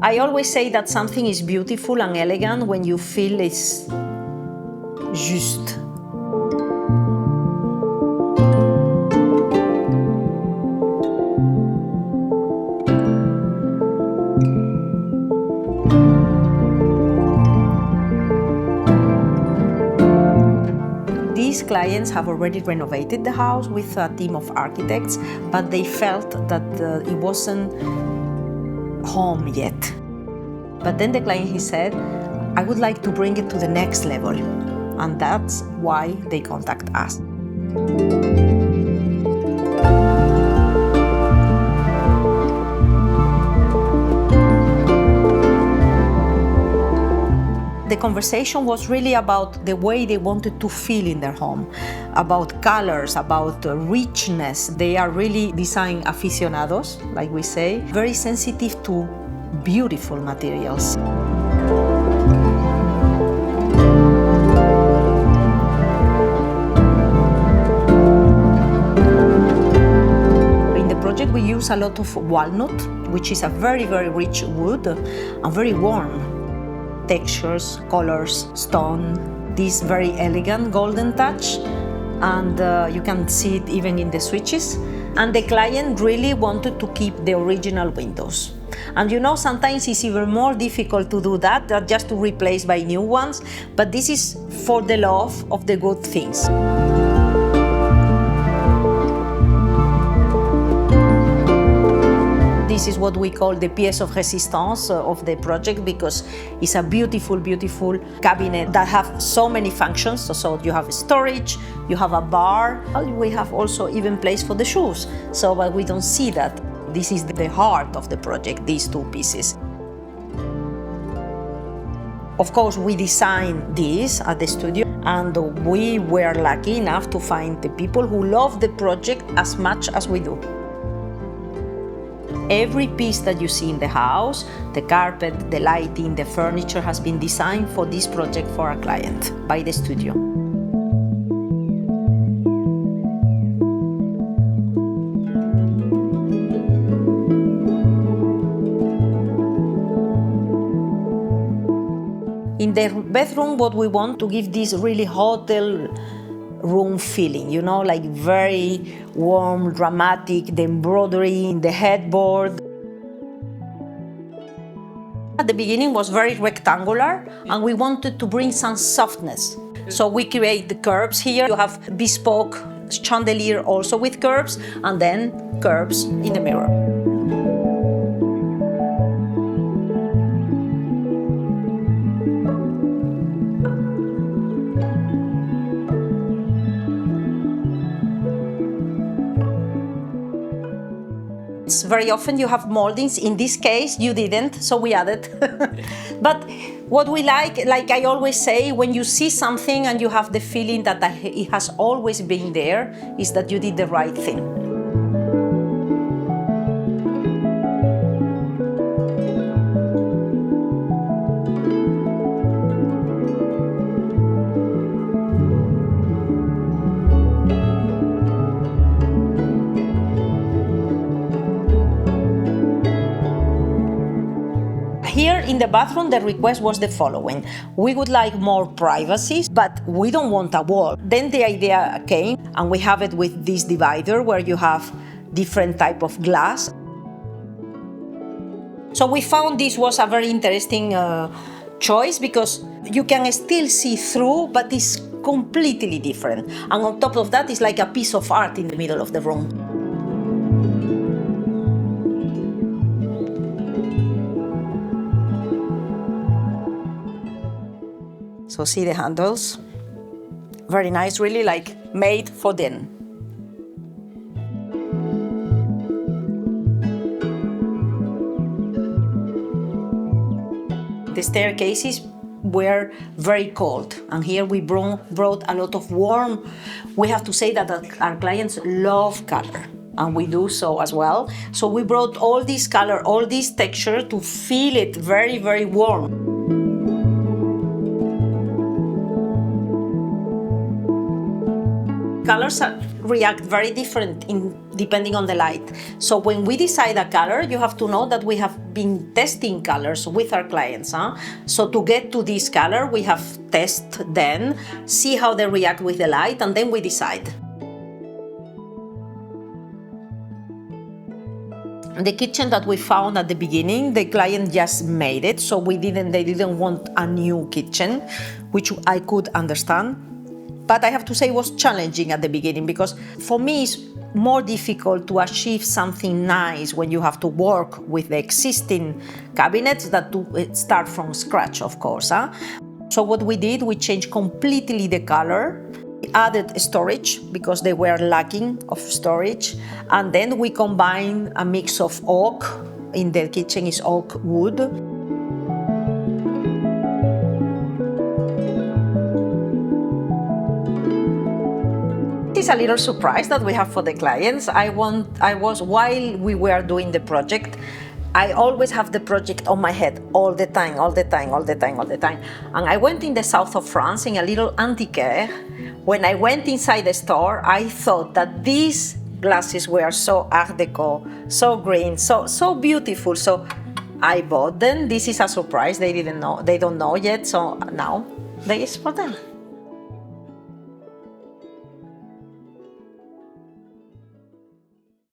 I always say that something is beautiful and elegant when you feel it's juste. These clients have already renovated the house with a team of architects, but they felt that it wasn't home yet. But then the client, he said, I would like to bring it to the next level. And that's why they contact us. The conversation was really about the way they wanted to feel in their home, about colors, about richness. They are really design aficionados, like we say, very sensitive to beautiful materials. In the project we use a lot of walnut, which is a very, very rich wood and very warm. Textures, colors, stone, this very elegant golden touch, and you can see it even in the switches. And the client really wanted to keep the original windows. And you know, sometimes it's even more difficult to do that than just to replace by new ones, but this is for the love of the good things. This is what we call the pièce of résistance of the project, because it's a beautiful, beautiful cabinet that have so many functions. So you have storage, you have a bar, we have also even place for the shoes. So, but we don't see that. This is the heart of the project, these two pieces. Of course, we designed this at the studio, and we were lucky enough to find the people who love the project as much as we do. Every piece that you see in the house, the carpet, the lighting, the furniture has been designed for this project for a client by the studio. In the bedroom, what we want to give this really hotel room feeling, you know, like very warm, dramatic, the embroidery in the headboard. At the beginning was very rectangular, and we wanted to bring some softness. So we create the curves here. You have bespoke chandelier also with curves, and then curves in the mirror. Very often you have moldings. In this case, you didn't, so we added. But what we like I always say, when you see something and you have the feeling that it has always been there, is that you did the right thing. Here in the bathroom, the request was the following. We would like more privacy, but we don't want a wall. Then the idea came, and we have it with this divider where you have different type of glass. So we found this was a very interesting choice, because you can still see through, but it's completely different. And on top of that, it's like a piece of art in the middle of the room. So see the handles, very nice, really like made for den. The staircases were very cold, and here we brought a lot of warm. We have to say that our clients love color, and we do so as well. So we brought all this color, all this texture to feel it very, very warm. Colors react very different depending on the light. So when we decide a color, you have to know that we have been testing colors with our clients. So to get to this color, we have test then, see how they react with the light, and then we decide. The kitchen that we found at the beginning, the client just made it, so they didn't want a new kitchen, which I could understand. But I have to say it was challenging at the beginning, because for me it's more difficult to achieve something nice when you have to work with the existing cabinets than to start from scratch, of course. So what we did, we changed completely the color. We added storage because they were lacking of storage, and then we combined a mix of oak. In the kitchen is oak wood. This is a little surprise that we have for the clients. While we were doing the project, I always have the project on my head all the time. And I went in the south of France in a little antiquaire. When I went inside the store, I thought that these glasses were so Art Déco, so green, so beautiful. So I bought them. This is a surprise. They don't know yet. So now this is for them.